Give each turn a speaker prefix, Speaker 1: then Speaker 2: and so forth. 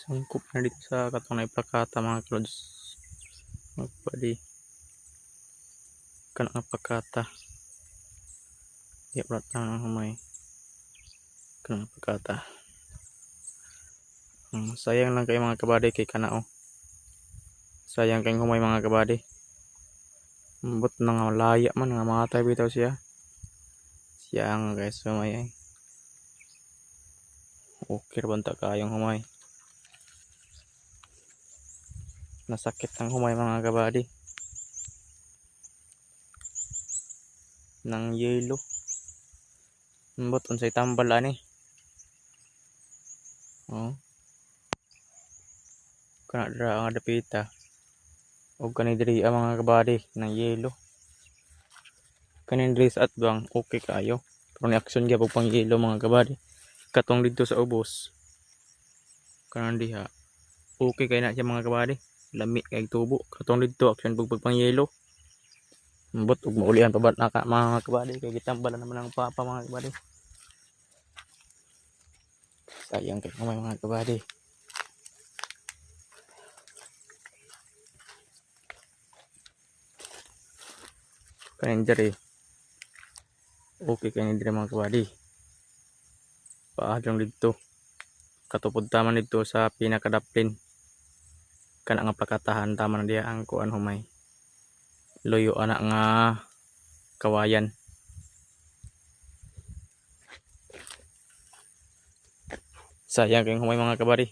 Speaker 1: Sangkop na dito sa katong naipakata mga klods. Magpadi. Kana nga pakata. Di pala ang humay. Kana nga pakata. Sayang lang kay mga kabady kay kana oh. Sayang kay humay mga kabady. Ambot na nga laya man nga matay bitaw siya. Siya nga guys humay ay. Okay ra banta kayong humay. Nasakit ang humay mga kabady. Nang yelo. Ambot unsay tambal ani. Oh. Kana dra ang dapita. O kani diri ang mga kabady ng yelo. Kanin diri sa atbang okay kayo. Pero ni action gyud pang yelo mga kabady. Katong dito sa ubos. Kanan diha. Okay kay na siya mga kabady. Lami kay tubo. Katong dito action pang yelo. Ambot ug maulian pa ba naka mga kabady kay gitambalan naman ang papa mga kabady. Sayang kay mga kabady. Kanin diri. Okay kay ni diri mga kabady. Paadlong dito. Katupod taman dito sa pinakadaplin. Kana nga pakatahan taman diya ang kuan humay. Loyo ana nga kawayan. Sayang kay humay mga kabady.